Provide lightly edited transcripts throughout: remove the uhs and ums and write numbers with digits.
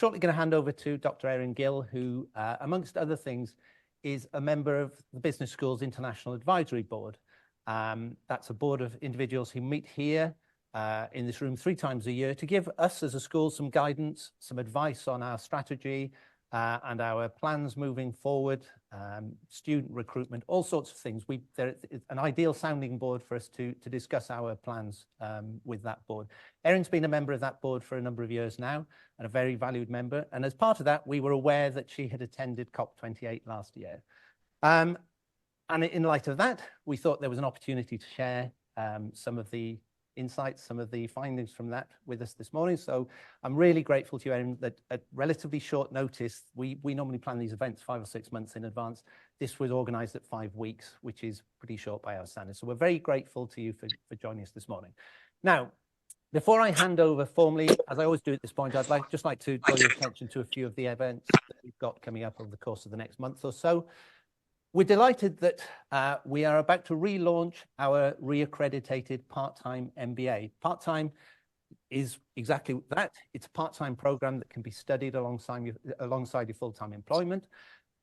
shortly going to hand over to Dr. Erin Gill, who, amongst other things, is a member of the Business School's International Advisory Board. That's a board of individuals who meet here in this room 3 times a year to give us as a school some guidance, some advice on our strategy and our plans moving forward, student recruitment, all sorts of things. It's an ideal sounding board for us to discuss our plans with that board. Erin's been a member of that board for a number of years now and a very valued member. And as part of that, we were aware that she had attended COP28 last year. And in light of that, we thought there was an opportunity to share some of the insights, some of the findings from that with us this morning. So I'm really grateful to you, Erin, that at relatively short notice, we normally plan these events 5 or 6 months in advance. This was organised at 5 weeks, which is pretty short by our standards. So we're very grateful to you for joining us this morning. Now, before I hand over formally, as I always do at this point, I'd just like to draw your attention to a few of the events that we've got coming up over the course of the next month or so. We're delighted that we are about to relaunch our reaccredited part-time MBA. Part-time is exactly that. It's a part-time program that can be studied alongside your full-time employment.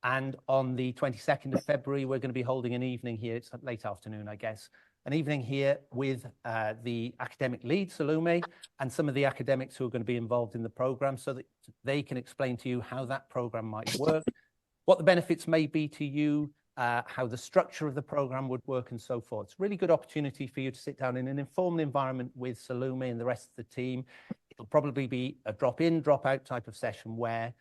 And on the 22nd of February, we're going to be holding an evening here. It's late afternoon, I guess. An evening here with the academic lead, Salome, and some of the academics who are going to be involved in the program so that they can explain to you how that program might work, what the benefits may be to you, how the structure of the program would work and so forth. It's a really good opportunity for you to sit down in an informal environment with Salome and the rest of the team. It'll probably be a drop-in, drop-out type of session where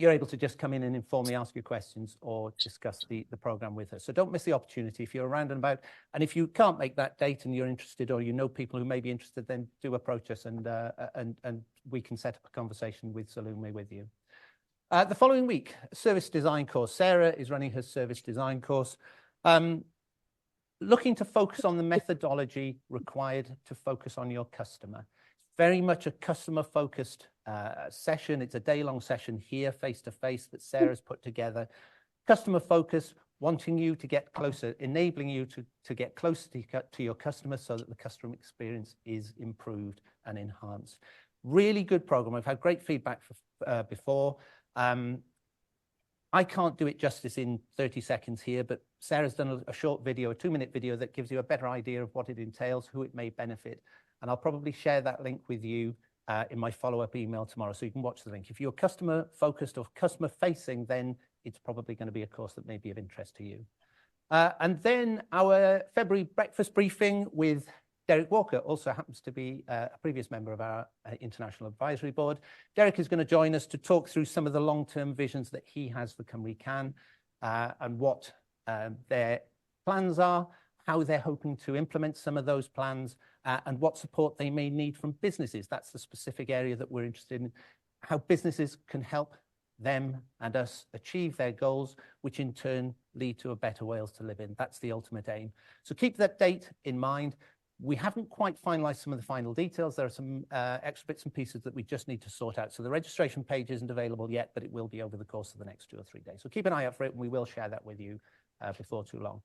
you're able to just come in and informally ask your questions or discuss the program with her. So don't miss the opportunity if you're around and about. And if you can't make that date and you're interested or you know people who may be interested, then do approach us and we can set up a conversation with Salome with you. The following week, service design course. Sarah is running her service design course, looking to focus on the methodology required to focus on your customer. Very much a customer-focused session. It's a day-long session here, face-to-face, that Sarah's put together. Customer focus, wanting you to get closer, enabling you to get closer to your customer so that the customer experience is improved and enhanced. Really good program. I've had great feedback before. I can't do it justice in 30 seconds here, but Sarah's done a short video, a 2-minute video that gives you a better idea of what it entails, who it may benefit. And I'll probably share that link with you in my follow-up email tomorrow, so you can watch the link. If you're customer focused or customer facing, then it's probably going to be a course that may be of interest to you. And then our February breakfast briefing with Derek Walker also happens to be a previous member of our International Advisory Board. Derek is going to join us to talk through some of the long-term visions that he has for Cymru Can and what their plans are, how they're hoping to implement some of those plans, and what support they may need from businesses. That's the specific area that we're interested in, how businesses can help them and us achieve their goals, which in turn lead to a better Wales to live in. That's the ultimate aim. So keep that date in mind. We haven't quite finalized some of the final details. There are some extra bits and pieces that we just need to sort out. So the registration page isn't available yet, but it will be over the course of the next 2 or 3 days. So keep an eye out for it, and we will share that with you before too long.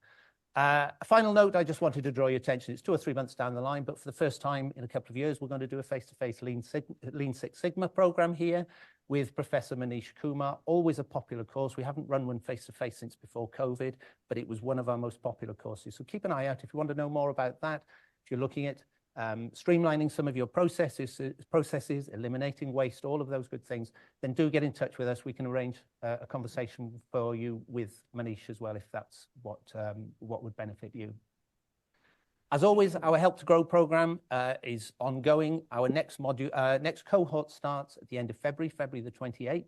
A final note, I just wanted to draw your attention. It's 2 or 3 months down the line, but for the first time in a couple of years, we're going to do a face-to-face Lean Six Sigma program here with Professor Manish Kumar. Always a popular course. We haven't run one face-to-face since before COVID, but it was one of our most popular courses. So keep an eye out if you want to know more about that. If you're looking at streamlining some of your processes, eliminating waste, all of those good things, then do get in touch with us. We can arrange a conversation for you with Manish as well, if that's what would benefit you. As always, our Help to Grow program is ongoing. Our next cohort starts at the end of February the 28th.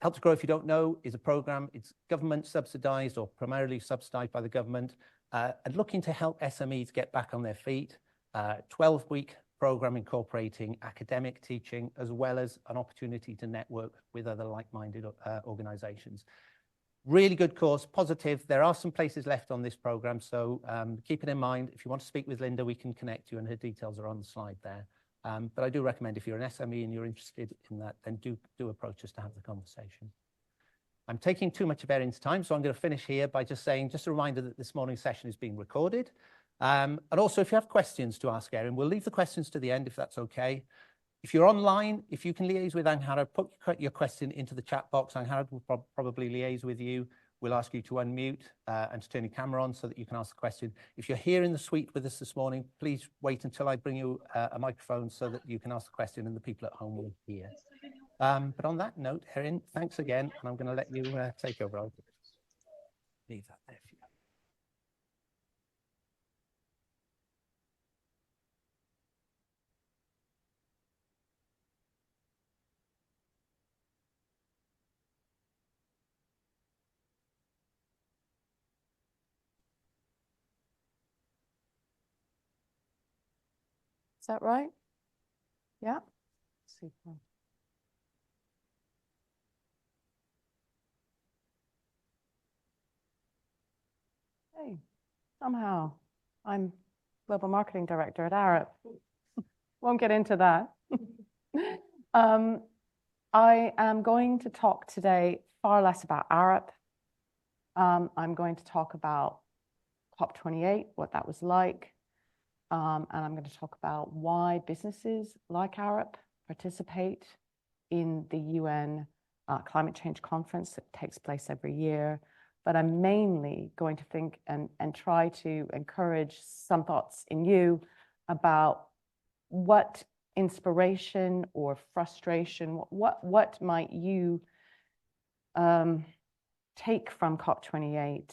Help to Grow, if you don't know, is a program. It's government subsidized or primarily subsidized by the government, and looking to help SMEs get back on their feet. 12-week program incorporating academic teaching as well as an opportunity to network with other like-minded organizations. Really good course, positive. There are some places left on this program, so keep it in mind. If you want to speak with Linda, we can connect you, and her details are on the slide there. But I do recommend if you're an SME and you're interested in that, then do approach us to have the conversation. I'm taking too much of Erin's time, so I'm going to finish here by just saying, just a reminder that this morning's session is being recorded. And also, if you have questions to ask Erin, we'll leave the questions to the end if that's okay. If you're online, if you can liaise with Angharad, put your question into the chat box. Angharad will probably liaise with you. We'll ask you to unmute and to turn your camera on so that you can ask the question. If you're here in the suite with us this morning, please wait until I bring you a microphone so that you can ask the question and the people at home will hear. But on that note, Erin, thanks again, and I'm going to let you take over. I'll leave that there for you. Is that right? Yeah. Super. Hey, somehow I'm Global Marketing Director at Arup. Won't get into that. I am going to talk today far less about Arup. I'm going to talk about COP28, what that was like. And I'm going to talk about why businesses like Arup participate in the UN climate change conference that takes place every year. But I'm mainly going to think and try to encourage some thoughts in you about what inspiration or frustration, what might you take from COP28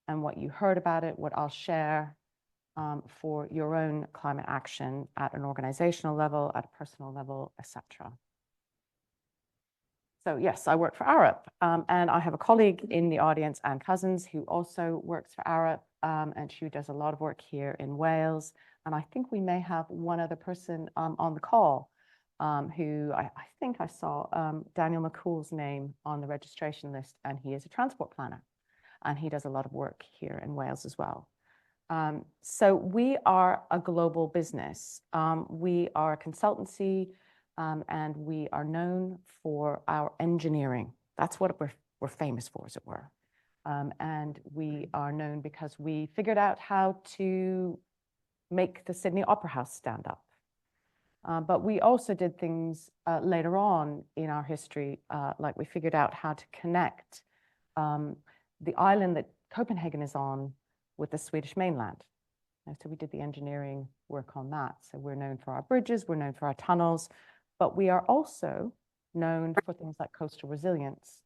and what you heard about it, what I'll share for your own climate action at an organizational level, at a personal level, etc. So yes, I work for Arup, and I have a colleague in the audience, Anne Cousins, who also works for Arup, and she does a lot of work here in Wales. And I think we may have one other person on the call who I think I saw Daniel McCool's name on the registration list, and he is a transport planner, and he does a lot of work here in Wales as well. So we are a global business. We are a consultancy, and we are known for our engineering. That's what we're famous for, as it were. And we are known because we figured out how to make the Sydney Opera House stand up. But we also did things later on in our history, like we figured out how to connect the island that Copenhagen is on with the Swedish mainland. And so we did the engineering work on that. So we're known for our bridges, we're known for our tunnels, but we are also known for things like coastal resilience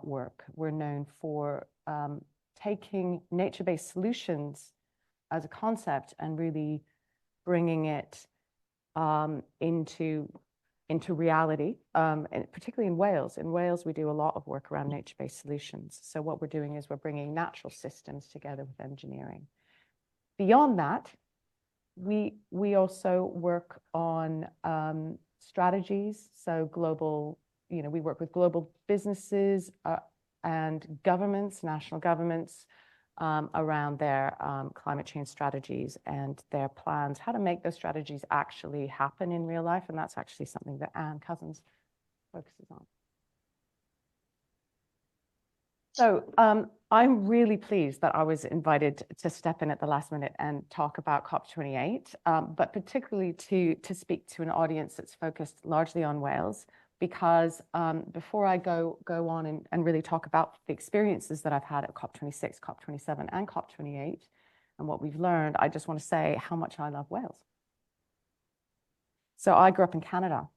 work. We're known for taking nature-based solutions as a concept and really bringing it into reality, and particularly in Wales. In Wales, we do a lot of work around nature-based solutions. So what we're doing is we're bringing natural systems together with engineering. Beyond that, we also work on strategies. So global, we work with global businesses and governments, national governments, around their climate change strategies and their plans, how to make those strategies actually happen in real life. And that's actually something that Anne Cousins focuses on. So I'm really pleased that I was invited to step in at the last minute and talk about COP28, but particularly to speak to an audience that's focused largely on Wales, because before I go on and really talk about the experiences that I've had at COP26, COP27, and COP28, and what we've learned, I just want to say how much I love Wales. So I grew up in Canada.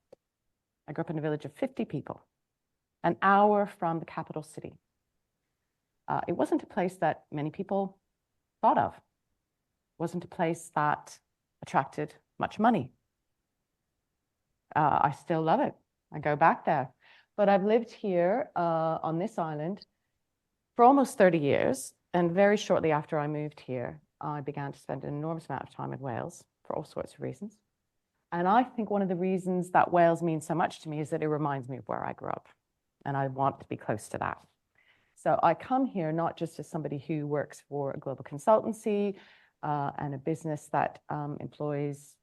I grew up in a village of 50 people, an hour from the capital city. It wasn't a place that many people thought of. It wasn't a place that attracted much money. I still love it. I go back there. But I've lived here on this island for almost 30 years. And very shortly after I moved here, I began to spend an enormous amount of time in Wales for all sorts of reasons. And I think one of the reasons that Wales means so much to me is that it reminds me of where I grew up. And I want to be close to that. So I come here not just as somebody who works for a global consultancy and a business that employs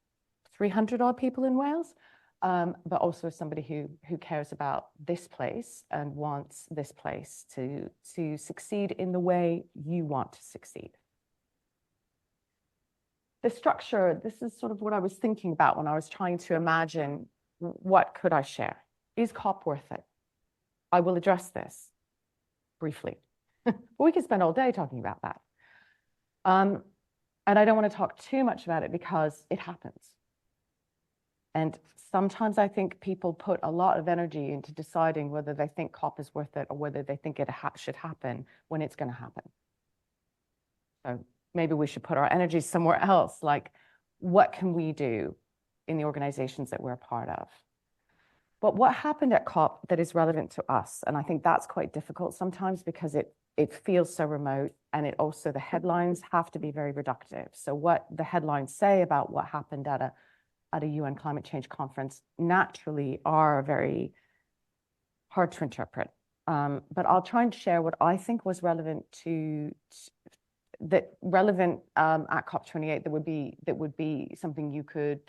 300 odd people in Wales, but also as somebody who cares about this place and wants this place to succeed in the way you want to succeed. the structure, this is sort of what I was thinking about when I was trying to imagine what could I share. Is COP worth it? I will address this briefly. We could spend all day talking about that. And I don't want to talk too much about it because it happens. And sometimes I think people put a lot of energy into deciding whether they think COP is worth it or whether they think it should happen when it's going to happen. So maybe we should put our energy somewhere else, like what can we do in the organizations that we're a part of? But what happened at COP that is relevant to us? And I think that's quite difficult sometimes because it feels so remote, and it also, the headlines have to be very reductive. So what the headlines say about what happened at a UN climate change conference naturally are very hard to interpret. But I'll try and share what I think was relevant at COP28 that would be something you could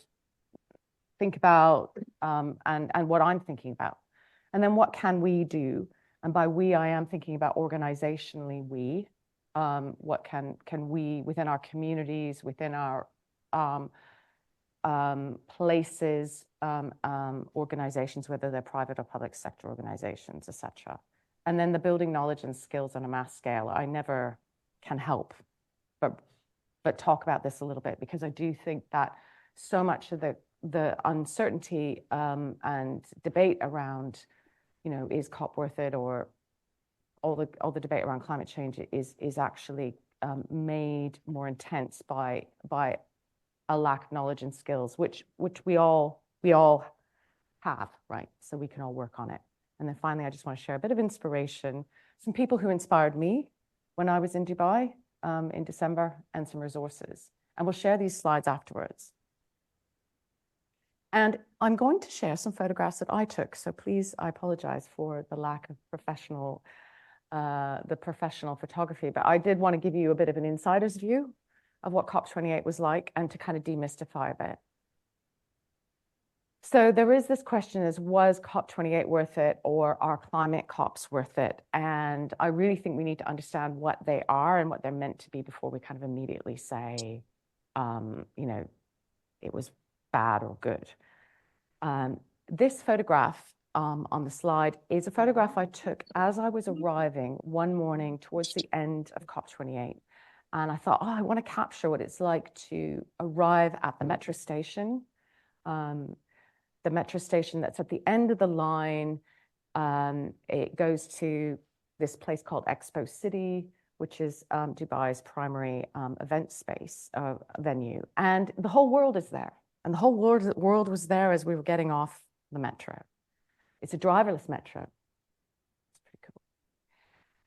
think about, and what I'm thinking about. And then what can we do? And by we, I am thinking about organizationally what can we, within our communities, within our places, organizations, whether they're private or public sector organizations, etc. And then the building knowledge and skills on a mass scale. I never can help but talk about this a little bit, because I do think that so much of the uncertainty and debate around, is COP worth it, or all the debate around climate change is actually made more intense by a lack of knowledge and skills, which we all have, right? So we can all work on it. And then finally, I just want to share a bit of inspiration, some people who inspired me when I was in Dubai in December, and some resources. And we'll share these slides afterwards. And I'm going to share some photographs that I took. So please, I apologize for the lack of professional photography, but I did want to give you a bit of an insider's view of what COP28 was like, and to kind of demystify a bit. So there is this question was COP28 worth it, or are climate COPs worth it? And I really think we need to understand what they are and what they're meant to be before we kind of immediately say, it was bad or good. This photograph on the slide is a photograph I took as I was arriving one morning towards the end of COP28. And I thought, I want to capture what it's like to arrive at the metro station. The metro station that's at the end of the line. It goes to this place called Expo City, which is Dubai's primary event space venue. And the whole world is there. And the whole world was there as we were getting off the metro. It's a driverless metro. It's pretty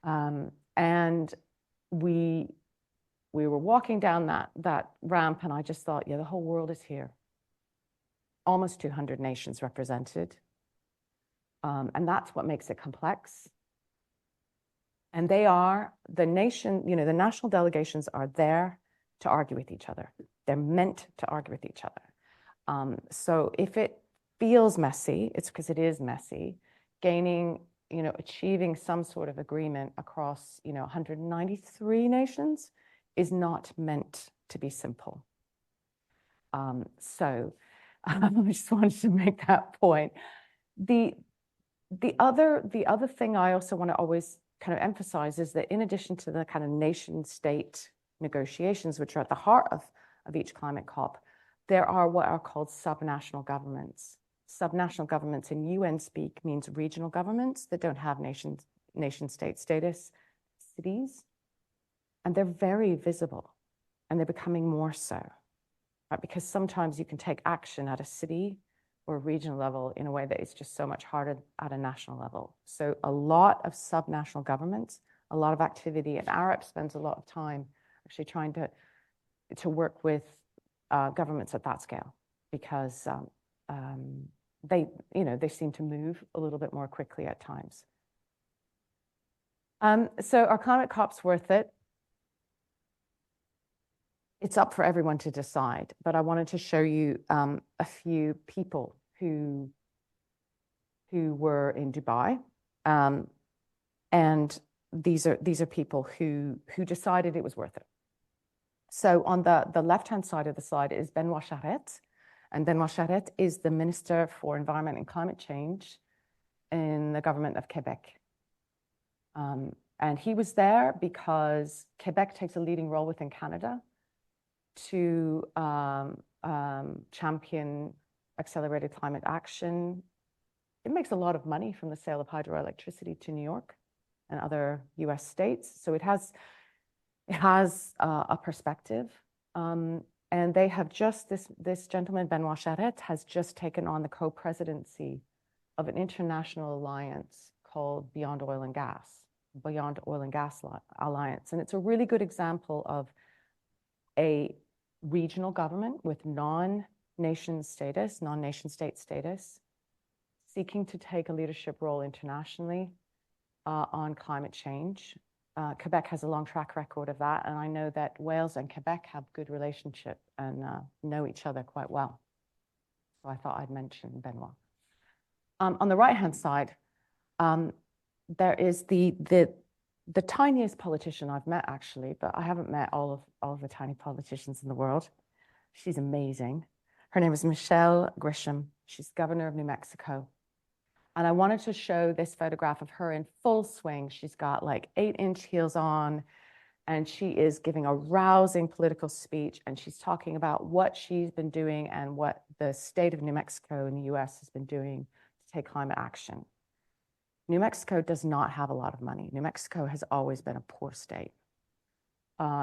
cool. And we were walking down that ramp, and I just thought, yeah, the whole world is here. Almost 200 nations represented. And that's what makes it complex. And they are, the national delegations are there to argue with each other. They're meant to argue with each other. So if it feels messy, it's because it is messy. Achieving some sort of agreement across, 193 nations is not meant to be simple. So I just wanted to make that point. The other thing I also want to always kind of emphasize is that in addition to the kind of nation-state negotiations, which are at the heart of each climate COP, there are what are called subnational governments. Subnational governments in UN speak means regional governments that don't have nation-state status, cities, and they're very visible, and they're becoming more so, right? Because sometimes you can take action at a city or a regional level in a way that is just so much harder at a national level. So a lot of subnational governments, a lot of activity, and Arup spends a lot of time actually trying to work with governments at that scale, because they seem to move a little bit more quickly at times. So are climate COPs worth it? It's up for everyone to decide, but I wanted to show you a few people who were in Dubai, and these are people who decided it was worth it. So on the left-hand side of the slide is Benoit Charette. And Benoit Charette is the Minister for Environment and Climate Change in the government of Quebec. And he was there because Quebec takes a leading role within Canada to champion accelerated climate action. It makes a lot of money from the sale of hydroelectricity to New York and other US states. So it has a perspective. And they have just, this gentleman, Benoit Charette, has just taken on the co-presidency of an international alliance called Beyond Oil and Gas Alliance. And it's a really good example of a regional government with non-nation state status, seeking to take a leadership role internationally on climate change. Quebec has a long track record of that, and I know that Wales and Quebec have good relationship and know each other quite well. So I thought I'd mention Benoit. On the right-hand side, there is the tiniest politician I've met, actually, but I haven't met all of the tiny politicians in the world. She's amazing. Her name is Michelle Grisham. She's governor of New Mexico. And I wanted to show this photograph of her in full swing. She's got like 8-inch heels on, and she is giving a rousing political speech, and she's talking about what she's been doing and what the state of New Mexico in the US has been doing to take climate action. New Mexico does not have a lot of money. New Mexico has always been a poor state.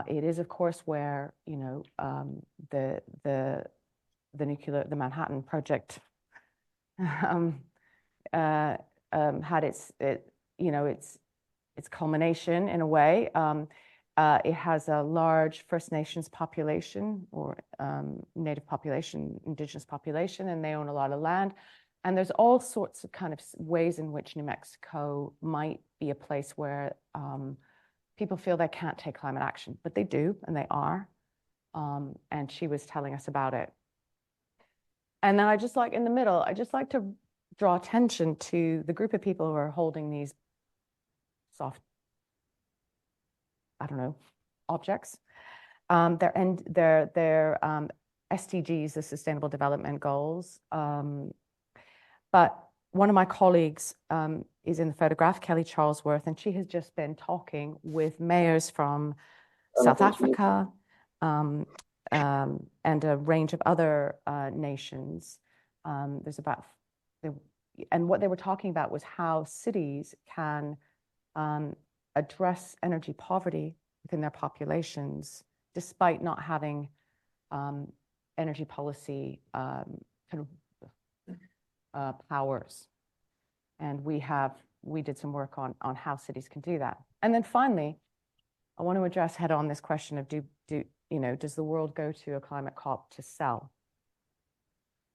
It is, of course, where, you know, the Manhattan Project had its culmination in a way. It has a large First Nations population, or Native population, Indigenous population, and they own a lot of land. And there's all sorts of kind of ways in which New Mexico might be a place where people feel they can't take climate action, but they do, and they are. And she was telling us about it. And then I just like, in the middle, I just like to draw attention to the group of people who are holding these soft, I don't know, objects. They're SDGs, the Sustainable Development Goals. But one of my colleagues is in the photograph, Kelly Charlesworth, and she has just been talking with mayors from South Africa and a range of other nations. And what they were talking about was how cities can address energy poverty within their populations, despite not having energy policy powers. And we did some work on how cities can do that. And then finally, I want to address head on this question of does the world go to a climate COP to sell?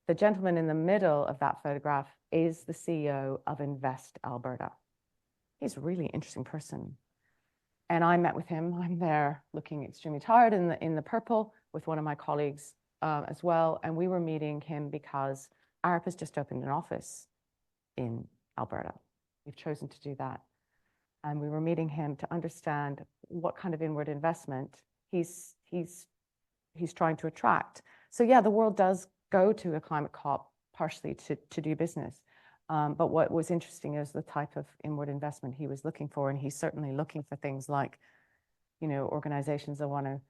The gentleman in the middle of that photograph is the CEO of Invest Alberta. He's a really interesting person. And I met with him. I'm there looking extremely tired in the purple with one of my colleagues as well. And we were meeting him because Arup has just opened an office in Alberta. We've chosen to do that. And we were meeting him to understand what kind of inward investment he's trying to attract. So yeah, the world does go to a climate COP partially to do business. But what was interesting is the type of inward investment he was looking for. And he's certainly looking for things like, you know, organizations that want to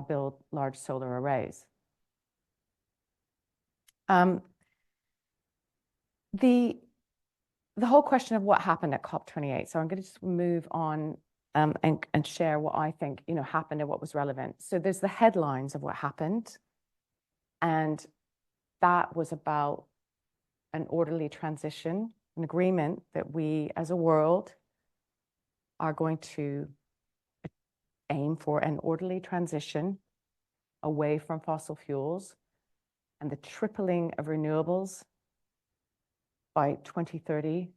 build large solar arrays. The whole question of what happened at COP28. So I'm going to just move on and share what I think, you know, happened and what was relevant. So there's the headlines of what happened. And that was about an orderly transition, an agreement that we as a world are going to aim for an orderly transition away from fossil fuels and the tripling of renewables by 2030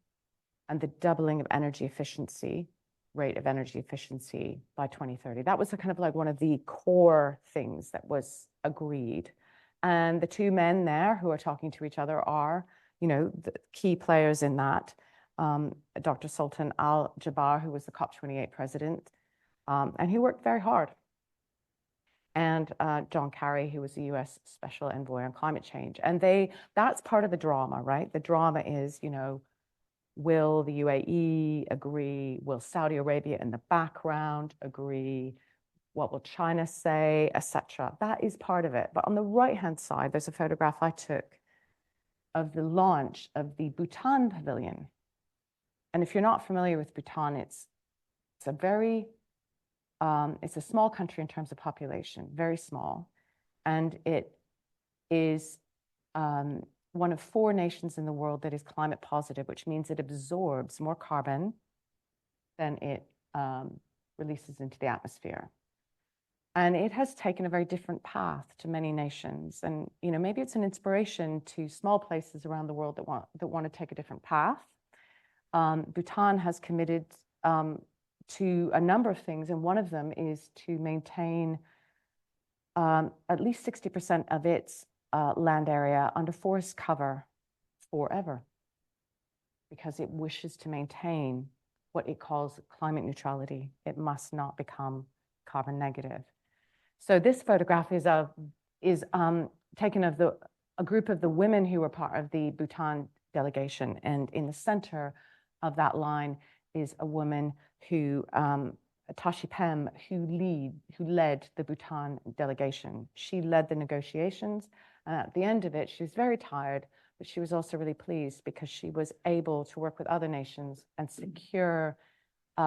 and the doubling of energy efficiency, rate of energy efficiency by 2030. That was kind of like one of the core things that was agreed. And the two men there who are talking to each other are, you know, the key players in that. Dr. Sultan Al-Jaber, who was the COP28 president, and he worked very hard. and John Kerry, who was the US Special Envoy on Climate Change. And that's part of the drama, right? The drama is, you know, will the UAE agree? Will Saudi Arabia in the background agree? What will China say, etc.? That is part of it. But on the right-hand side, there's a photograph I took of the launch of the Bhutan Pavilion. And if you're not familiar with Bhutan, it's a very, it's a small country in terms of population, very small. And it is one of 4 nations in the world that is climate positive, which means it absorbs more carbon than it releases into the atmosphere. And it has taken a very different path to many nations. And, you know, maybe it's an inspiration to small places around the world that want to take a different path. Bhutan has committed to a number of things, and one of them is to maintain at least 60% of its land area under forest cover forever, because it wishes to maintain what it calls climate neutrality. It must not become carbon negative. So this photograph is taken of a group of the women who were part of the Bhutan delegation, and in the center of that line is a woman who, Tashi Pem, who led the Bhutan delegation. She led the negotiations, and at the end of it, she was very tired, but she was also really pleased because she was able to work with other nations and secure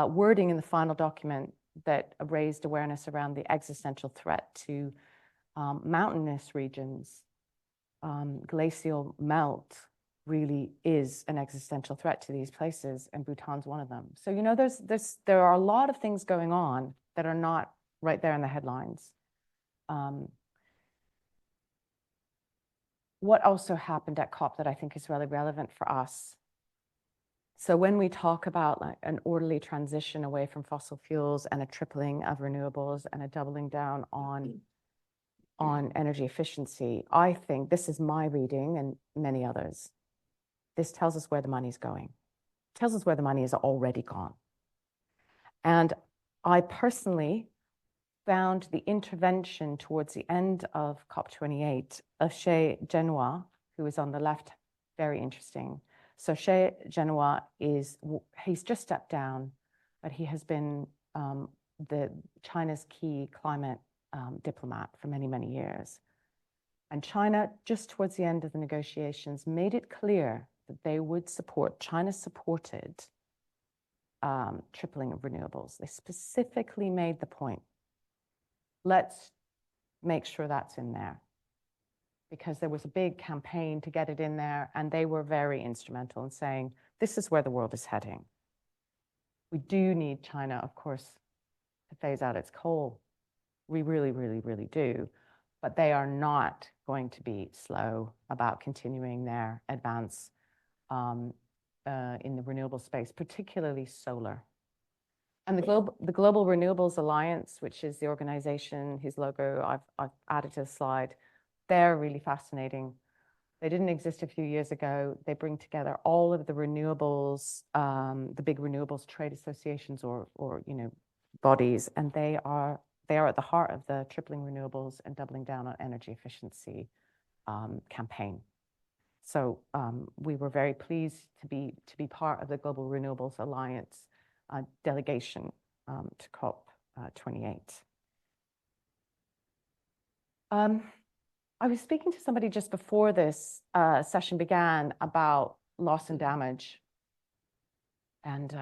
wording in the final document that raised awareness around the existential threat to mountainous regions. Glacial melt really is an existential threat to these places, and Bhutan's one of them. So, you know, there are a lot of things going on that are not right there in the headlines. What also happened at COP that I think is really relevant for us? So when we talk about like an orderly transition away from fossil fuels and a tripling of renewables and a doubling down on energy efficiency, I think this is my reading and many others. This tells us where the money's going. It tells us where the money is already gone. And I personally found the intervention towards the end of COP28 of Che Genoa, who is on the left, very interesting. So Che Genoa he's just stepped down, but he has been China's key climate diplomat for many, many years. And China, just towards the end of the negotiations, made it clear that they would support, China supported tripling of renewables. They specifically made the point, let's make sure that's in there, because there was a big campaign to get it in there, and they were very instrumental in saying, this is where the world is heading. We do need China, of course, to phase out its coal. We really, really, really do. But they are not going to be slow about continuing their advance in the renewable space, particularly solar. And the Global Renewables Alliance, which is the organization whose logo I've added to the slide, they're really fascinating. They didn't exist a few years ago. They bring together all of the renewables, the big renewables trade associations or you know, bodies, and they are at the heart of the tripling renewables and doubling down on energy efficiency campaign. So we were very pleased to be part of the Global Renewables Alliance delegation to COP28. I was speaking to somebody just before this session began about loss and damage. And,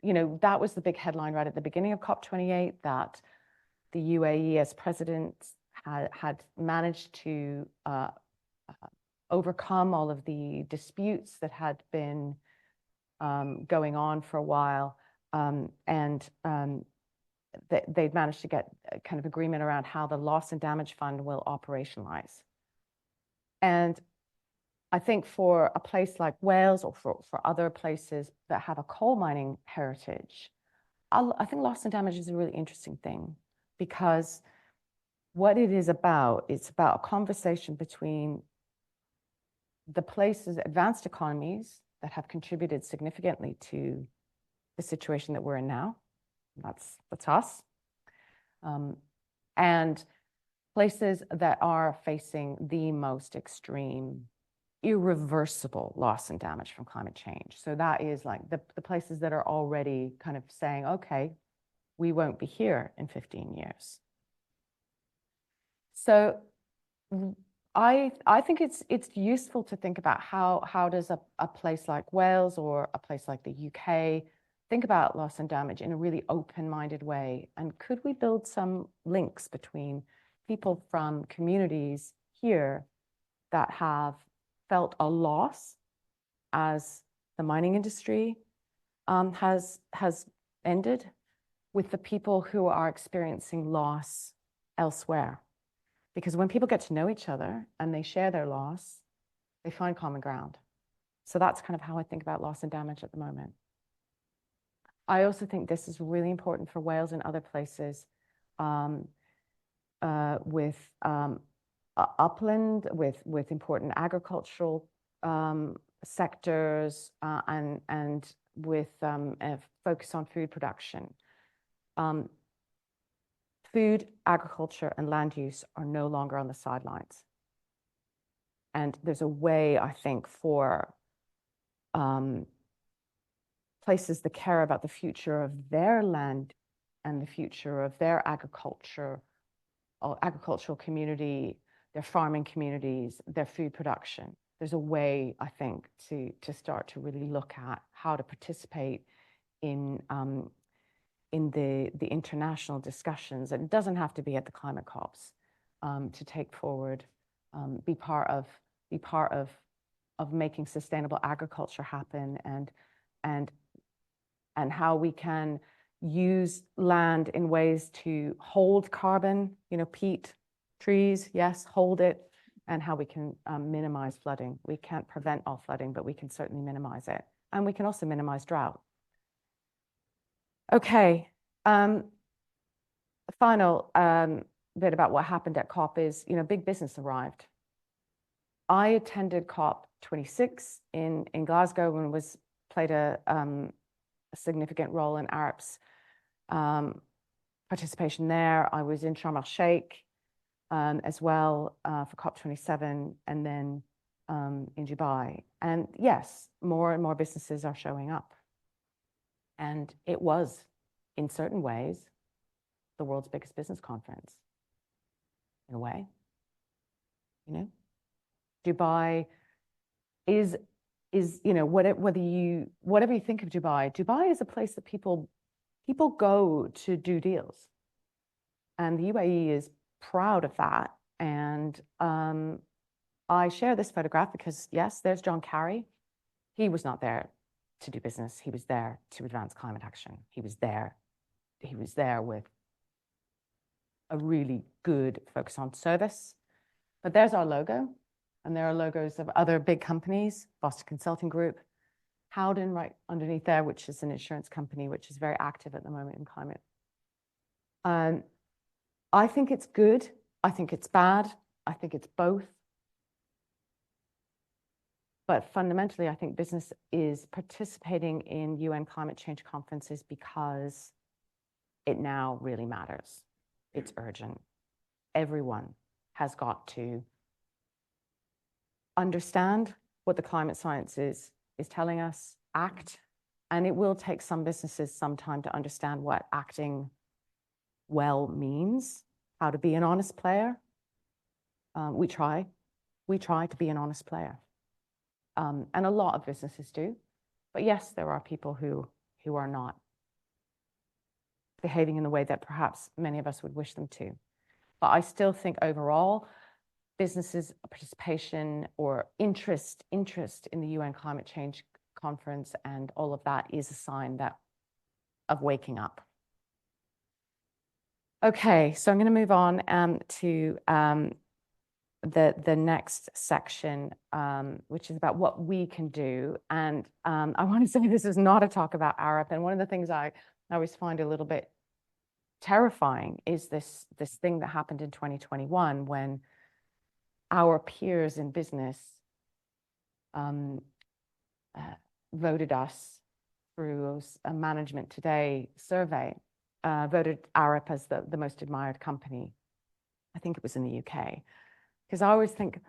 you know, that was the big headline right at the beginning of COP28, that the UAE as president had managed to overcome all of the disputes that had been going on for a while. They'd managed to get a kind of agreement around how the loss and damage fund will operationalize. And I think for a place like Wales or for other places that have a coal mining heritage, I think loss and damage is a really interesting thing, because what it is about, it's about a conversation between the places, advanced economies that have contributed significantly to the situation that we're in now. That's us. And places that are facing the most extreme, irreversible loss and damage from climate change. So that is like the places that are already kind of saying, okay, we won't be here in 15 years. So I think it's useful to think about how does a place like Wales or a place like the UK think about loss and damage in a really open-minded way, and could we build some links between people from communities here that have felt a loss as the mining industry has ended, with the people who are experiencing loss elsewhere. Because when people get to know each other and they share their loss, they find common ground. So that's kind of how I think about loss and damage at the moment. I also think this is really important for Wales and other places with upland, with important agricultural sectors, and with a focus on food production. Food, agriculture, and land use are no longer on the sidelines. And there's a way, I think, for places that care about the future of their land and the future of their agricultural community, their farming communities, their food production. There's a way, I think, to start to really look at how to participate in the international discussions. And it doesn't have to be at the climate COPs, to take forward, be part of making sustainable agriculture happen, and how we can use land in ways to hold carbon, peat, trees, yes, hold it, and how we can minimize flooding. We can't prevent all flooding, but we can certainly minimize it. And we can also minimize drought. Okay, final bit about what happened at COP is, big business arrived. I attended COP26 in Glasgow and played a significant role in Arup's participation there. I was in Sharm el-Sheikh as well for COP27, and then in Dubai. And yes, more and more businesses are showing up. And it was, in certain ways, the world's biggest business conference, in a way. Dubai is whatever you think of Dubai is a place that people go to do deals. And the UAE is proud of that. And I share this photograph because, yes, there's John Kerry. He was not there to do business. He was there to advance climate action. He was there with a really good focus on service. But there's our logo. And there are logos of other big companies, Boston Consulting Group, Howden right underneath there, which is an insurance company, which is very active at the moment in climate. I think it's good. I think it's bad. I think it's both. But fundamentally, I think business is participating in UN climate change conferences because it now really matters. It's urgent. Everyone has got to understand what the climate science is telling us, act, and it will take some businesses some time to understand what acting well means, how to be an honest player. We try to be an honest player. And a lot of businesses do. But yes, there are people who are not behaving in the way that perhaps many of us would wish them to. But I still think overall, businesses' participation or interest in the UN climate change conference and all of that is a sign of waking up. Okay, so I'm going to move on to the next section, which is about what we can do. And I want to say this is not a talk about Arup. And one of the things I always find a little bit terrifying is this thing that happened in 2021 when our peers in business voted us through a Management Today survey, voted Arup as the most admired company. I think it was in the UK, because I always think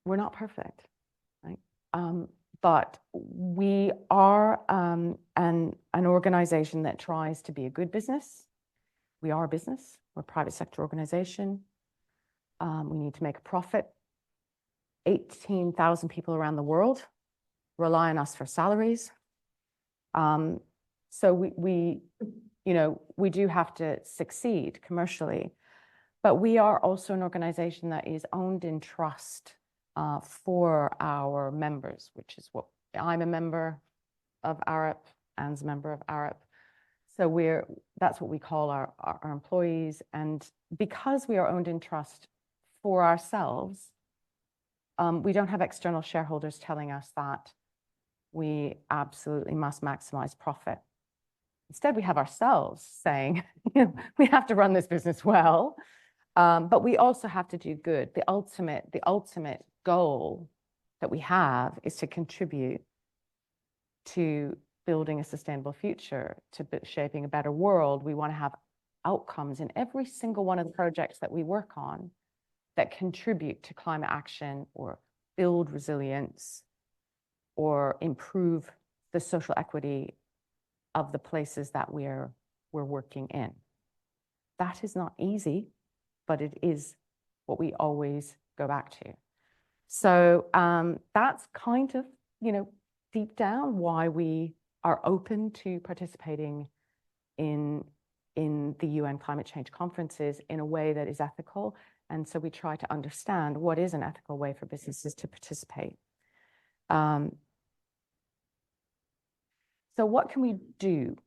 we're not perfect, right? But we are an organization that tries to be a good business. We are a business. We're a private sector organization. We need to make a profit. 18,000 people around the world rely on us for salaries. So we do have to succeed commercially, but we are also an organization that is owned in trust for our members, which is what I'm a member of Arup, Anne's a member of Arup. So that's what we call our employees. And because we are owned in trust for ourselves, we don't have external shareholders telling us that we absolutely must maximize profit. Instead, we have ourselves saying, we have to run this business well, but we also have to do good. The ultimate goal that we have is to contribute to building a sustainable future, to shaping a better world. We want to have outcomes in every single one of the projects that we work on that contribute to climate action or build resilience or improve the social equity of the places that we're working in. That is not easy, but it is what we always go back to. So that's kind of, deep down why we are open to participating in the UN climate change conferences in a way that is ethical. And so we try to understand what is an ethical way for businesses to participate. So what can we do?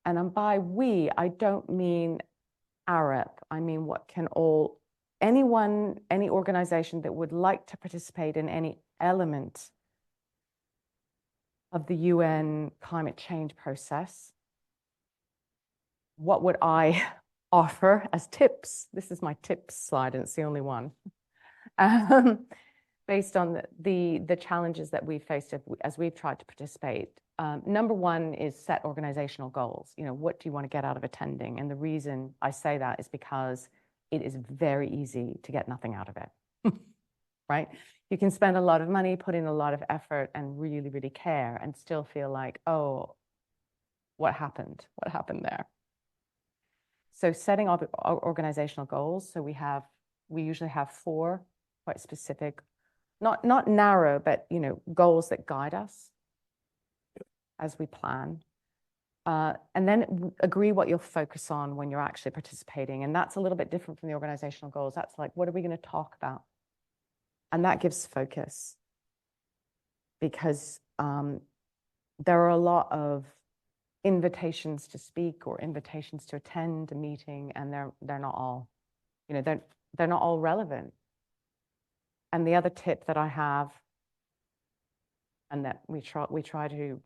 And by we, I don't mean Arup. I mean, what can any organization that would like to participate in any element of the UN climate change process, what would I offer as tips? This is my tips slide, and it's the only one. Based on the challenges that we've faced as we've tried to participate. Number one is set organizational goals. What do you want to get out of attending? And the reason I say that is because it is very easy to get nothing out of it, right? You can spend a lot of money, put in a lot of effort, and really, really care, and still feel like, oh, what happened? What happened there? So setting up organizational goals. So we usually have 4 quite specific, not narrow, but goals that guide us as we plan. And then agree what you'll focus on when you're actually participating. And that's a little bit different from the organizational goals. That's like, what are we going to talk about? And that gives focus, because there are a lot of invitations to speak or invitations to attend a meeting, and they're not all, they're not all relevant. And the other tip that I have, and that we try to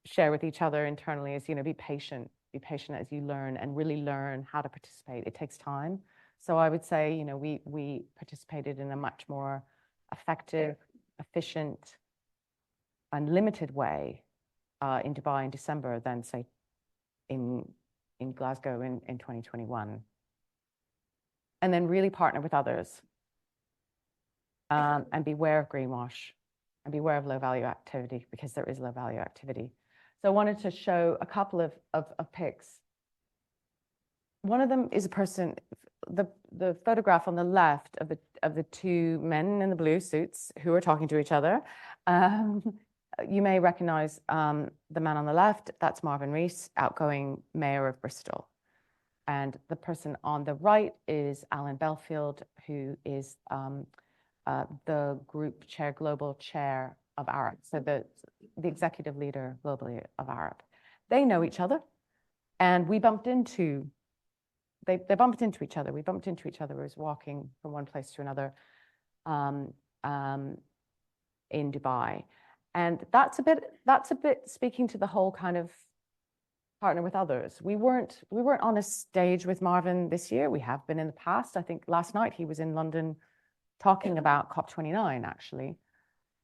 share with each other internally, is be patient as you learn, and really learn how to participate. It takes time. So I would say we participated in a much more effective, efficient, and limited way in Dubai in December than, say, in Glasgow in 2021. And then really partner with others, and beware of greenwash, and beware of low value activity, because there is low value activity. So I wanted to show a couple of pics. One of them is a person, the photograph on the left of the 2 men in the blue suits who are talking to each other. You may recognize the man on the left. That's Marvin Rees, outgoing mayor of Bristol. And the person on the right is Alan Belfield, who is the group chair, global chair of Arup. So the executive leader globally of Arup. They know each other, and they bumped into each other. We bumped into each other as walking from one place to another in Dubai. And that's a bit speaking to the whole kind of partner with others. We weren't on a stage with Marvin this year. We have been in the past. I think last night he was in London talking about COP29, actually.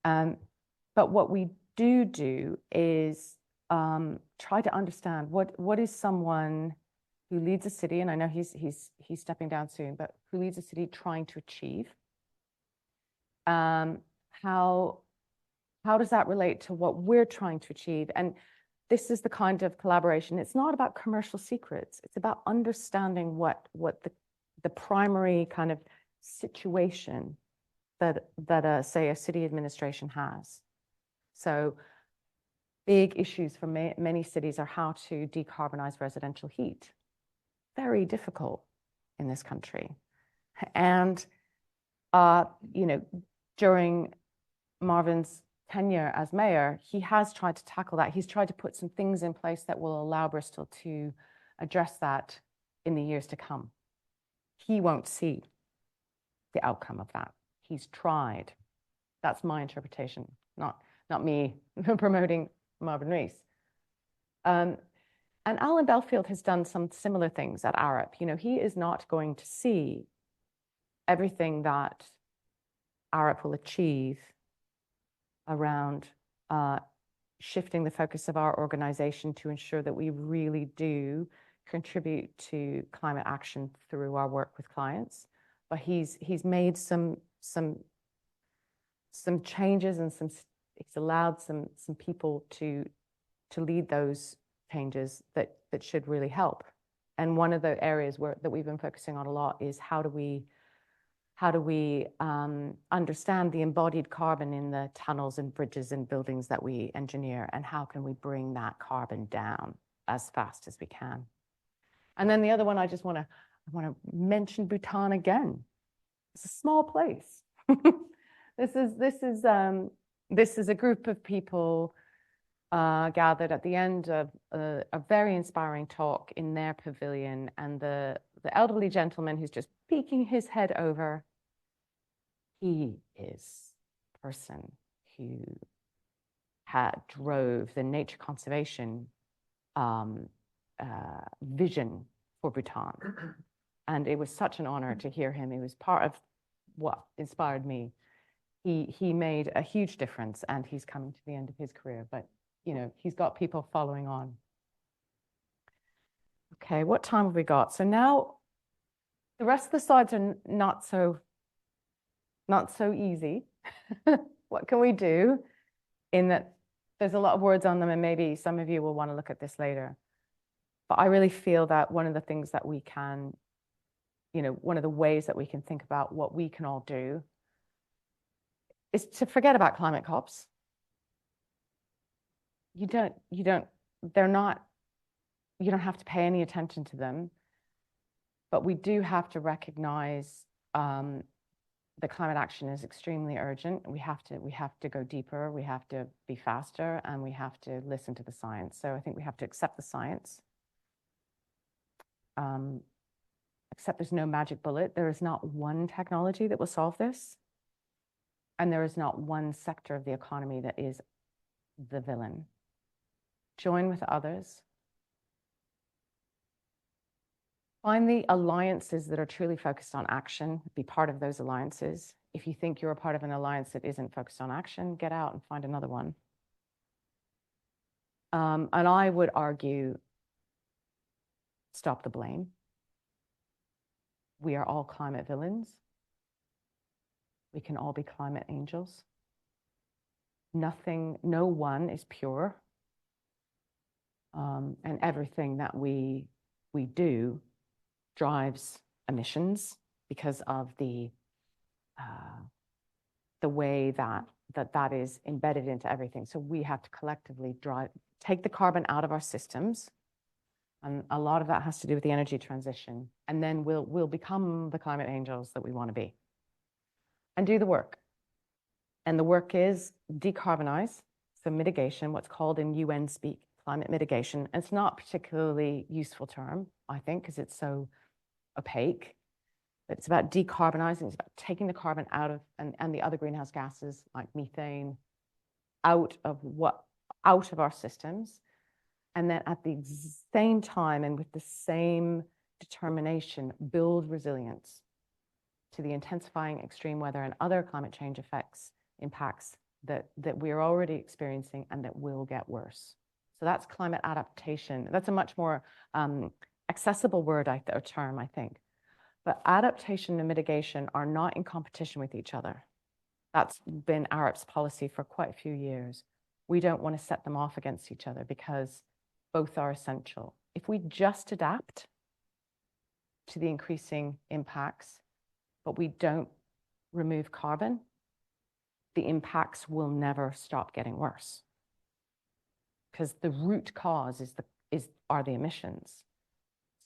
But what we do is try to understand what is someone who leads a city, and I know he's stepping down soon, but who leads a city trying to achieve. How does that relate to what we're trying to achieve? And this is the kind of collaboration. It's not about commercial secrets. It's about understanding what the primary kind of situation that say a city administration has. So big issues for many cities are how to decarbonize residential heat. Very difficult in this country. And, you know, during Marvin's tenure as mayor, he has tried to tackle that. He's tried to put some things in place that will allow Bristol to address that in the years to come. He won't see the outcome of that. He's tried. That's my interpretation, not me promoting Marvin Rees. And Alan Belfield has done some similar things at Arup. You know, he is not going to see everything that Arup will achieve around shifting the focus of our organization to ensure that we really do contribute to climate action through our work with clients. But he's made some changes, and he's allowed some people to lead those changes that should really help. And one of the areas that we've been focusing on a lot is how do we understand the embodied carbon in the tunnels and bridges and buildings that we engineer, and how can we bring that carbon down as fast as we can. And then the other one, I want to mention Bhutan again. It's a small place. This is a group of people gathered at the end of a very inspiring talk in their pavilion, and the elderly gentleman who's just peeking his head over, he is a person who drove the nature conservation vision for Bhutan. And it was such an honor to hear him. It was part of what inspired me. He made a huge difference, and he's coming to the end of his career, but you know, he's got people following on. Okay, what time have we got? So now the rest of the slides are not so easy. What can we do? In that there's a lot of words on them, and maybe some of you will want to look at this later. But I really feel that one of the things that we can, you know, one of the ways that we can think about what we can all do is to forget about climate COPs. You don't have to pay any attention to them, but we do have to recognize the climate action is extremely urgent. We have to go deeper, we have to be faster, and we have to listen to the science. So I think we have to accept the science. Except there's no magic bullet. There is not one technology that will solve this. And there is not one sector of the economy that is the villain. Join with others. Find the alliances that are truly focused on action. Be part of those alliances. If you think you're a part of an alliance that isn't focused on action, get out and find another one. And I would argue, stop the blame. We are all climate villains. We can all be climate angels. No one is pure. And everything that we do drives emissions because of the way that is embedded into everything. So we have to collectively take the carbon out of our systems. And a lot of that has to do with the energy transition. And then we'll become the climate angels that we want to be. And do the work. And the work is decarbonize, so mitigation, what's called in UN speak, climate mitigation. And it's not a particularly useful term, I think, because it's so opaque. But it's about decarbonizing, it's about taking the carbon out of, and the other greenhouse gases like methane out of our systems. And then at the same time and with the same determination, build resilience to the intensifying extreme weather and other climate change impacts that we're already experiencing and that will get worse. So that's climate adaptation. That's a much more accessible word or term, I think. But adaptation and mitigation are not in competition with each other. That's been Arup's policy for quite a few years. We don't want to set them off against each other because both are essential. If we just adapt to the increasing impacts, but we don't remove carbon, the impacts will never stop getting worse. Because the root cause are the emissions.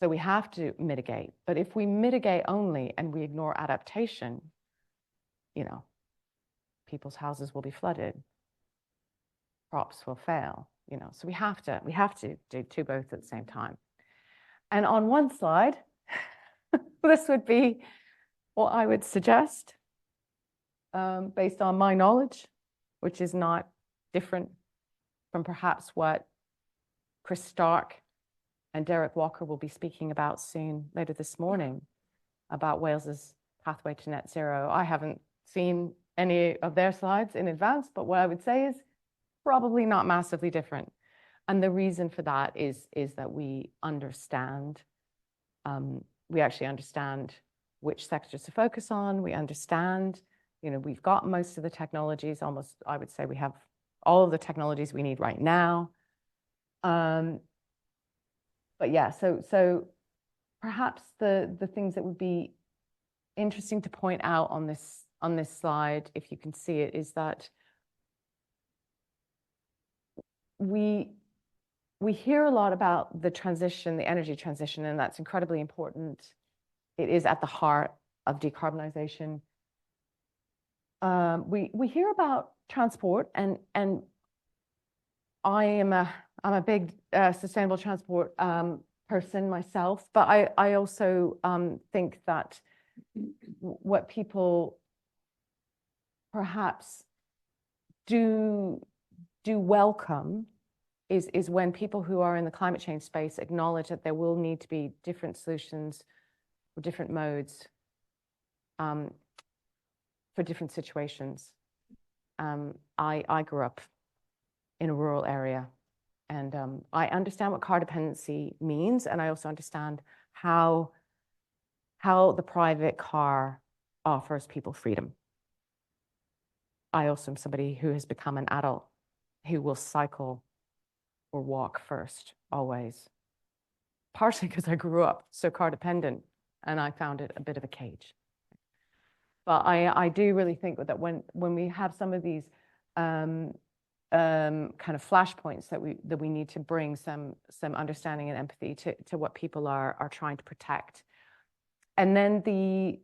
So we have to mitigate. But if we mitigate only and we ignore adaptation, you know, people's houses will be flooded, crops will fail, you know. So we have to do both at the same time. And on one slide, this would be what I would suggest, based on my knowledge, which is not different from perhaps what Chris Stark and Derek Walker will be speaking about soon, later this morning, about Wales's pathway to net zero. I haven't seen any of their slides in advance, but what I would say is probably not massively different. And the reason for that is that we understand, we actually understand which sectors to focus on. We understand, you know, we've got most of the technologies, almost, I would say we have all of the technologies we need right now. But yeah, so perhaps the things that would be interesting to point out on this slide, if you can see it, is that we hear a lot about the transition, the energy transition, and that's incredibly important. It is at the heart of decarbonization. We hear about transport, and I'm a big sustainable transport person myself, but I also think that what people perhaps do welcome is when people who are in the climate change space acknowledge that there will need to be different solutions or different modes for different situations. I grew up in a rural area, and I understand what car dependency means, and I also understand how the private car offers people freedom. I also am somebody who has become an adult who will cycle or walk first, always. Partially because I grew up so car dependent and I found it a bit of a cage. But I do really think that when we have some of these kind of flashpoints that we need to bring some understanding and empathy to what people are trying to protect. And then the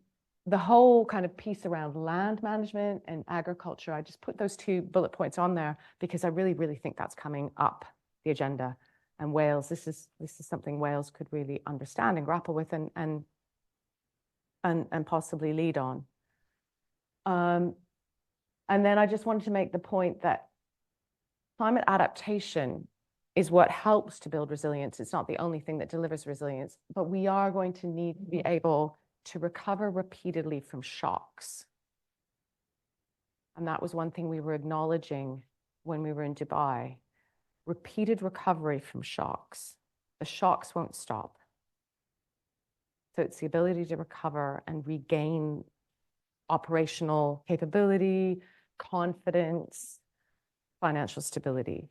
whole kind of piece around land management and agriculture, I just put those 2 bullet points on there because I really, really think that's coming up the agenda. And Wales, this is something Wales could really understand and grapple with and possibly lead on. And then I just wanted to make the point that climate adaptation is what helps to build resilience. It's not the only thing that delivers resilience, but we are going to need to be able to recover repeatedly from shocks. And that was one thing we were acknowledging when we were in Dubai. Repeated recovery from shocks. The shocks won't stop. So it's the ability to recover and regain operational capability, confidence, financial stability.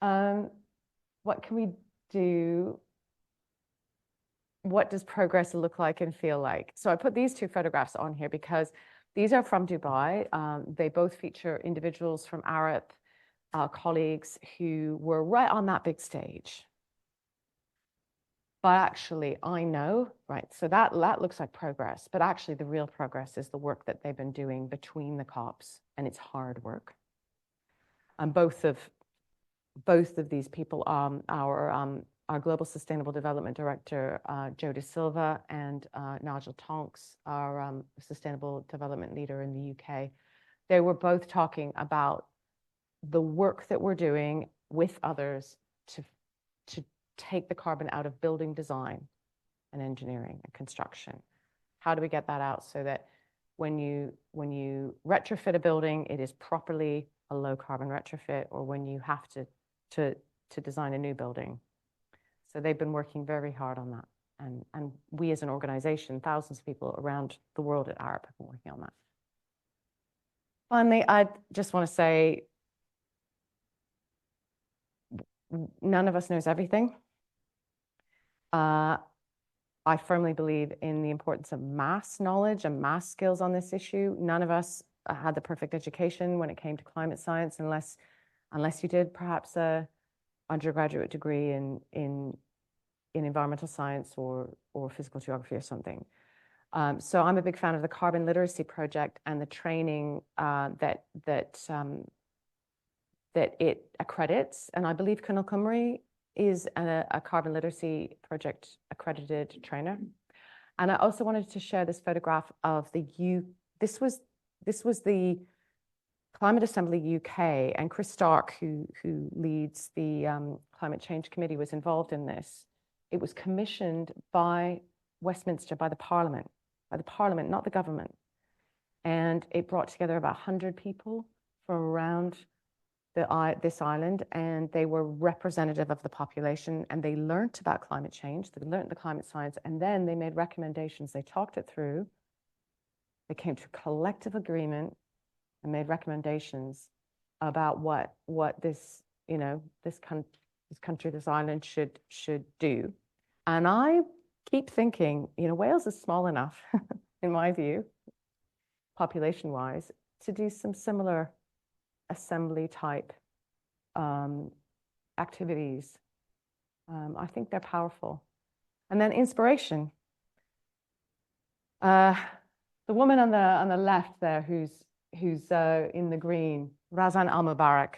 What can we do? What does progress look like and feel like? So I put these 2 photographs on here because these are from Dubai. They both feature individuals from Arup, colleagues who were right on that big stage. But actually, I know, right, so that looks like progress, but actually the real progress is the work that they've been doing between the COPs, and it's hard work. And both of these people, our Global Sustainable Development Director, Joe De Silva, and Nigel Tonks, our Sustainable Development Leader in the UK, they were both talking about the work that we're doing with others to take the carbon out of building design and engineering and construction. How do we get that out so that when you retrofit a building, it is properly a low carbon retrofit, or when you have to to design a new building. So they've been working very hard on that. And we as an organization, thousands of people around the world at Arup have been working on that. Finally, I just want to say, none of us knows everything. I firmly believe in the importance of mass knowledge and mass skills on this issue. None of us had the perfect education when it came to climate science, unless you did perhaps a undergraduate degree in environmental science or physical geography or something. So I'm a big fan of the Carbon Literacy Project and the training that it accredits. And I believe Cynal Cymru is a Carbon Literacy Project accredited trainer. And I also wanted to share this photograph of this was the Climate Assembly UK, and Chris Stark, who leads the Climate Change Committee, was involved in this. It was commissioned by Westminster, by the Parliament, not the government. And it brought together about 100 people from around this island, and they were representative of the population, and they learned about climate change, they learned the climate science, and then they made recommendations. They talked it through. They came to a collective agreement and made recommendations about what this country, this island should do. And I keep thinking, Wales is small enough, in my view, population-wise, to do some similar assembly type activities. I think they're powerful. And then inspiration. The woman on the left there, who's in the green, Razan Al Mubarak.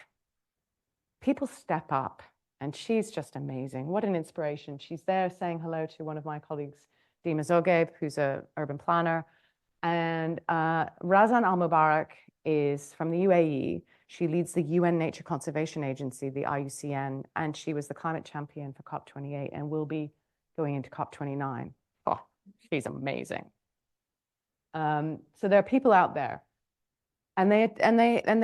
People step up, and she's just amazing. What an inspiration. She's there saying hello to one of my colleagues, Dima Zogeb, who's an urban planner. And Razan Al Mubarak is from the UAE. She leads the UN Nature Conservation Agency, the IUCN, and she was the climate champion for COP28 and will be going into COP29. Oh, she's amazing. So there are people out there, and they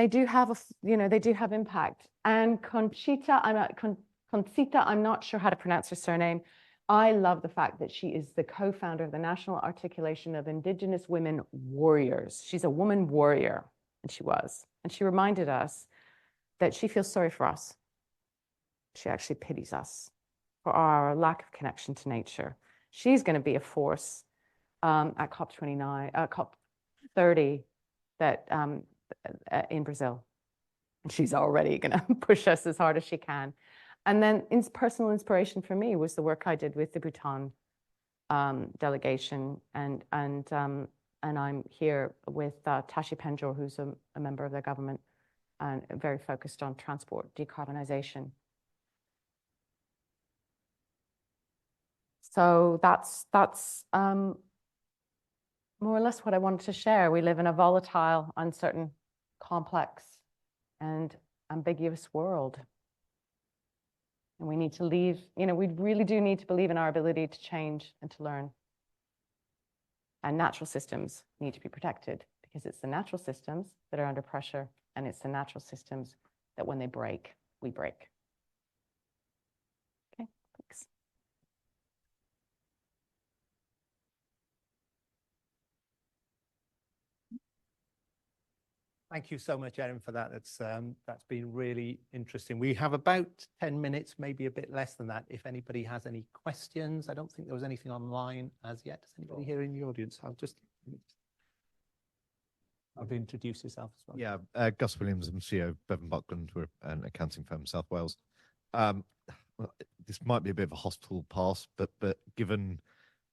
do have they do have impact. And Conchita, I'm not sure how to pronounce her surname. I love the fact that she is the co-founder of the National Articulation of Indigenous Women Warriors. She's a woman warrior, and she was. And she reminded us that she feels sorry for us. She actually pities us for our lack of connection to nature. She's going to be a force at COP29, COP30 in Brazil. And she's already going to push us as hard as she can. And then personal inspiration for me was the work I did with the Bhutan delegation, and I'm here with Tashi Penjor, who's a member of their government and very focused on transport decarbonization. So that's more or less what I wanted to share. We live in a volatile, uncertain, complex, and ambiguous world. And we need to we really do need to believe in our ability to change and to learn. And natural systems need to be protected, because it's the natural systems that are under pressure, and it's the natural systems that when they break, we break. Okay, thanks. Thank you so much, Erin, for that. That's been really interesting. We have about 10 minutes, maybe a bit less than that, if anybody has any questions. I don't think there was anything online as yet. Does anybody here in the audience? I'll introduce yourself as well. Yeah, Gus Williams, I'm CEO of Bevan Buckland. We're an accounting firm in South Wales. Well, this might be a bit of a hospital pass, but given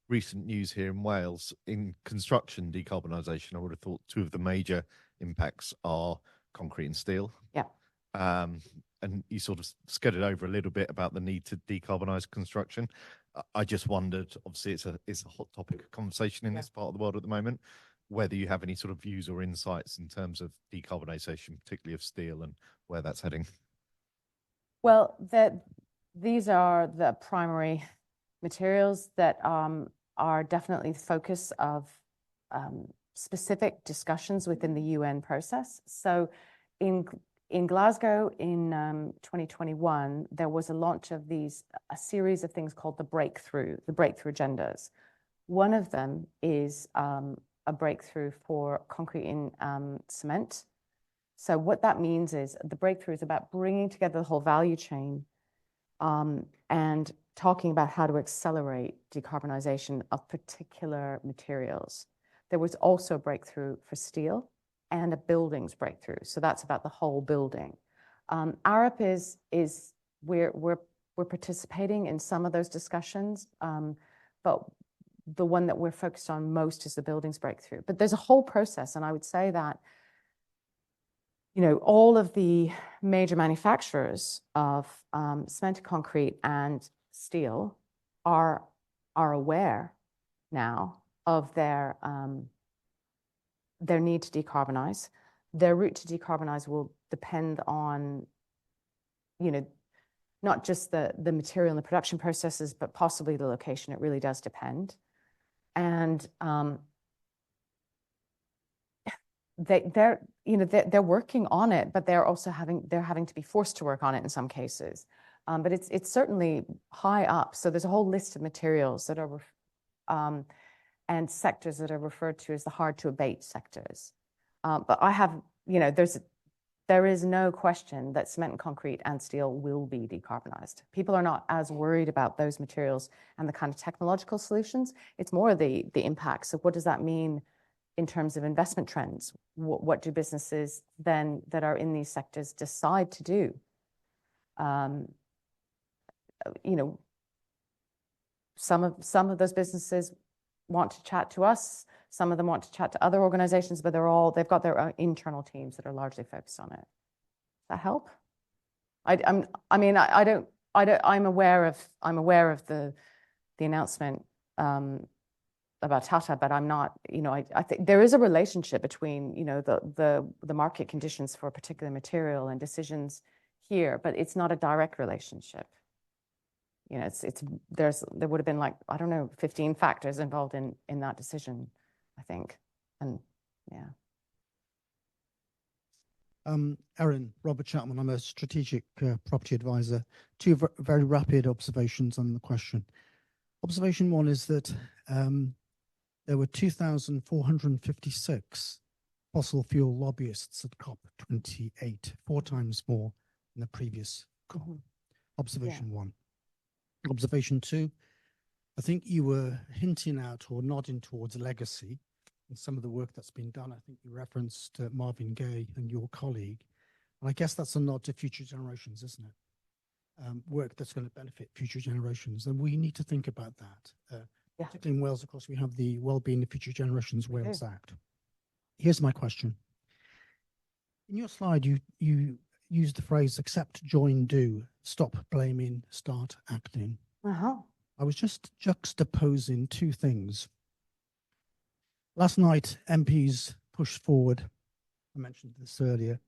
recent news here in Wales, in construction decarbonisation, I would have thought two of the major impacts are concrete and steel. Yeah. And you sort of skirted over a little bit about the need to decarbonise construction. I just wondered, obviously it's a hot topic of conversation in this part of the world at the moment, whether you have any sort of views or insights in terms of decarbonisation, particularly of steel, and where that's heading. Well, these are the primary materials that are definitely the focus of specific discussions within the UN process. So in in Glasgow in 2021, there was a launch of a series of things called the breakthrough agendas. One of them is a breakthrough for concrete in cement. So what that means is the breakthrough is about bringing together the whole value chain and talking about how to accelerate decarbonization of particular materials. There was also a breakthrough for steel and a buildings breakthrough. So that's about the whole building. Arup we're participating in some of those discussions, but the one that we're focused on most is the buildings breakthrough. But there's a whole process, and I would say that, you know, all of the major manufacturers of cement, concrete, and steel are aware now of their need to decarbonize. Their route to decarbonize will depend on, you know, not just the material and the production processes, but possibly the location. It really does depend. And they're working on it, but they're also having to be forced to work on it in some cases. But it's certainly high up. So there's a whole list of materials that are and sectors that are referred to as the hard to abate sectors. But I have, you know, there is no question that cement and concrete and steel will be decarbonized. People are not as worried about those materials and the kind of technological solutions. It's more the impacts of what does that mean in terms of investment trends. What do businesses then that are in these sectors decide to do? You know, some of those businesses want to chat to us. Some of them want to chat to other organizations, but they've got their own internal teams that are largely focused on it. Does that help? I'm aware of the announcement about Tata, but I'm not, you know, I think there is a relationship between, you know, the market conditions for a particular material and decisions here, but it's not a direct relationship. You know, there would have been, like, I don't know, 15 factors involved in that decision, I think. And yeah. Erin, Robert Chapman, I'm a strategic property advisor. Two very rapid observations on the question. Observation one is that there were 2,456 fossil fuel lobbyists at COP28, 4 times more than the previous COP. Observation one. Observation two, I think you were hinting at or nodding towards legacy and some of the work that's been done. I think you referenced Marvin Gaye and your colleague. And I guess that's a nod to future generations, isn't it? Work that's going to benefit future generations. And we need to think about that. Particularly in Wales, of course, we have the Wellbeing of Future Generations Wales Act. Here's my question. In your slide, you used the phrase accept, join, do, stop blaming, start acting. I was just juxtaposing two things. Last night, MPs pushed forward, I mentioned this earlier,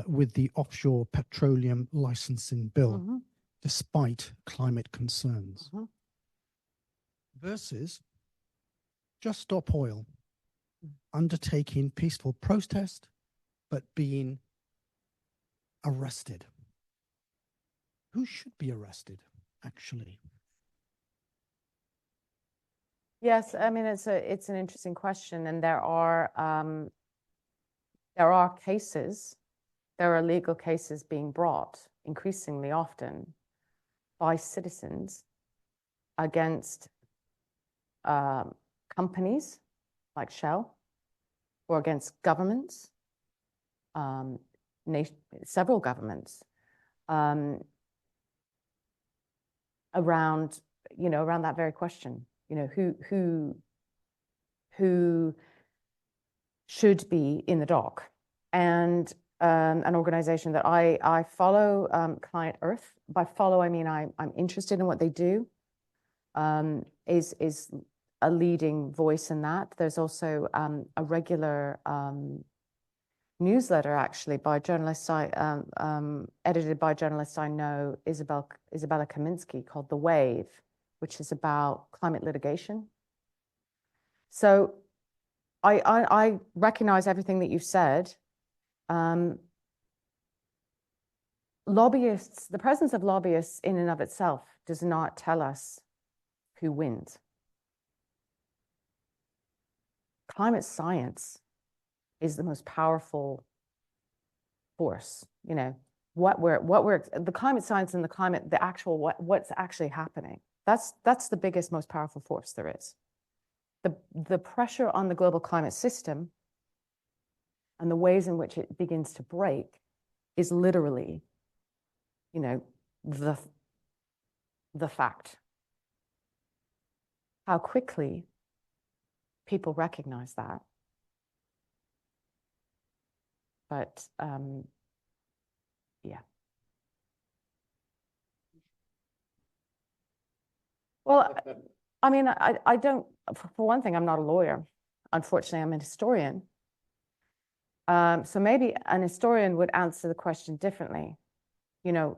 with the offshore petroleum licensing bill, despite climate concerns. Versus just stop oil, undertaking peaceful protest, but being arrested. Who should be arrested, actually? Yes, I mean, it's an interesting question, and there are cases, there are legal cases being brought increasingly often by citizens against companies like Shell, or against governments, several governments, around that very question. You know, who should be in the dock? And an organization that I follow, Client Earth. By follow, I mean I'm interested in what they do. Is a leading voice in that. There's also a regular newsletter, actually, by journalists edited by journalists I know, Isabella Kaminsky, called The Wave, which is about climate litigation. So I recognize everything that you've said. lobbyists, the presence of lobbyists in and of itself does not tell us who wins. Climate science is the most powerful force, you know, the climate science and the climate, the actual, what's actually happening. That's the biggest, most powerful force there is. The pressure on the global climate system and the ways in which it begins to break is literally, you know, the fact. How quickly people recognize that. But yeah. Well, I mean, I don't, for one thing, I'm not a lawyer. Unfortunately, I'm a historian. So maybe an historian would answer the question differently. You know,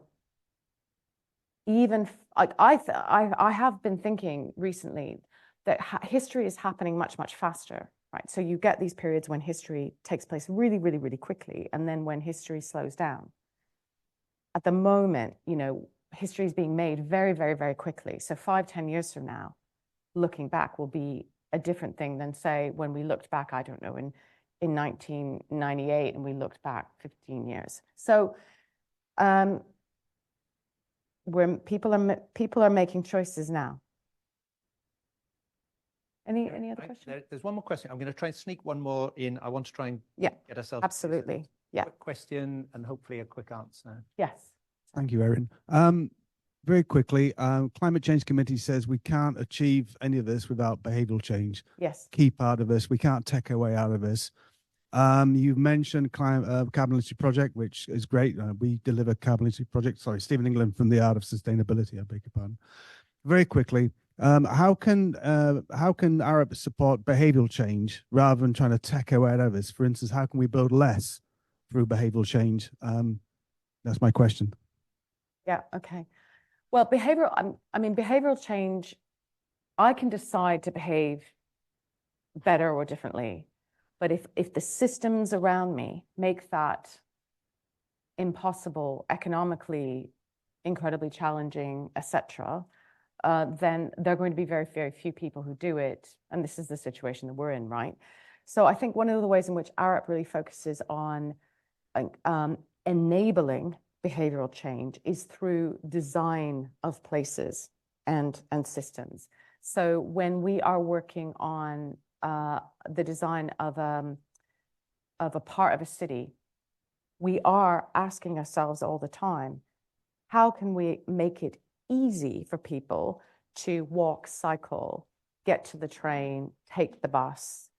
even like I have been thinking recently that history is happening much, much faster, right? So you get these periods when history takes place really, really, really quickly, and then when history slows down. At the moment, you know, history is being made very, very, very quickly. So 5-10 years from now, looking back will be a different thing than, say, when we looked back, I don't know, in 1998 and we looked back 15 years. So where people are making choices now. Any other questions? There's one more question. I'm going to try and sneak one more in. I want to try and get ourselves. Absolutely. Yeah. Quick question and hopefully a quick answer. Yes. Thank you, Erin. Very quickly, Climate Change Committee says we can't achieve any of this without behavioural change. Yes. Key part of this. We can't take our way out of this. You've mentioned carbon literacy project, which is great. We deliver carbon literacy project. Sorry, Stephen England from the Art of Sustainability. I beg your pardon. Very quickly, how can Arup support behavioural change rather than trying to take our way out of this? For instance, how can we build less through behavioural change? That's my question. Yeah. Okay. Well, behavioral change, I can decide to behave better or differently. But if the systems around me make that impossible, economically, incredibly challenging, etc., then there are going to be very, very few people who do it. And this is the situation that we're in, right? So I think one of the ways in which Arup really focuses on enabling behavioral change is through design of places and systems. So when we are working on the design of a part of a city, we are asking ourselves all the time, how can we make it easy for people to walk, cycle, get to the train, take the bus?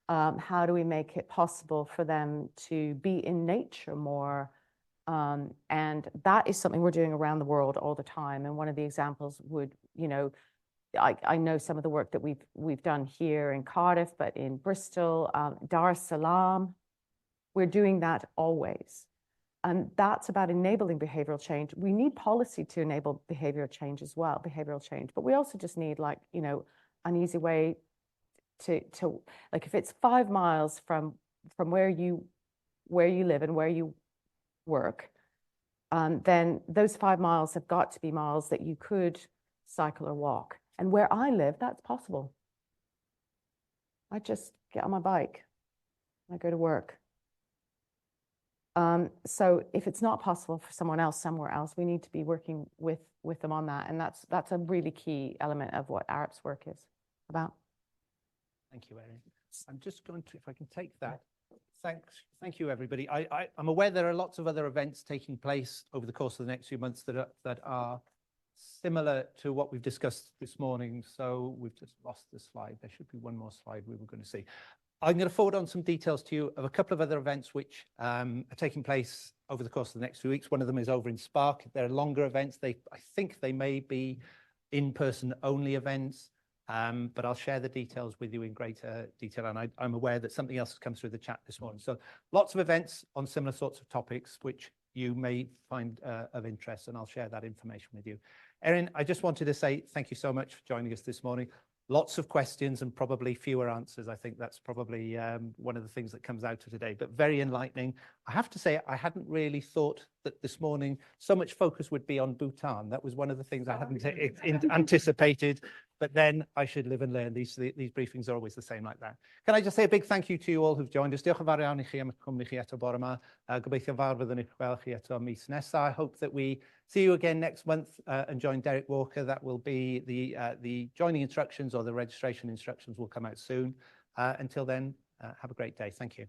How do we make it possible for them to be in nature more? And that is something we're doing around the world all the time. And one of the examples would, you know, I know some of the work that we've done here in Cardiff, but in Bristol, Dar es Salaam, we're doing that always. And that's about enabling behavioral change. We need policy to enable behavioral change as well, but we also just need, like, you know, an easy way to like, if it's 5 miles from where you live and where you work, then those 5 miles have got to be miles that you could cycle or walk. And where I live, that's possible. I just get on my bike, I go to work. So if it's not possible for someone else somewhere else, we need to be working with them on that. And that's a really key element of what Arup's work is about. Thank you, Erin. I'm just going to, if I can take that. Thank you, everybody. I'm aware there are lots of other events taking place over the course of the next few months that are similar to what we've discussed this morning. So we've just lost the slide. There should be one more slide we were going to see. I'm going to forward on some details to you of a couple of other events which are taking place over the course of the next few weeks. One of them is over in Spark. They're longer events. I think they may be in-person only events, but I'll share the details with you in greater detail. And I'm aware that something else has come through the chat this morning. So lots of events on similar sorts of topics, which you may find of interest, and I'll share that information with you. Erin, I just wanted to say thank you so much for joining us this morning. Lots of questions and probably fewer answers. I think that's probably one of the things that comes out of today, but very enlightening. I have to say, I hadn't really thought that this morning so much focus would be on Bhutan. That was one of the things I hadn't anticipated, but then I should live and learn. These briefings are always the same like that. Can I just say a big thank you to you all who've joined us. Diolch yn fawr iawn I chi am cwmni chi eto bore yma. Gobeithio fawr fyddwn i'ch gweld chi eto mis nesa. I hope that we see you again next month and join Derek Walker. That will be the joining instructions, or the registration instructions will come out soon. Until then, have a great day. Thank you.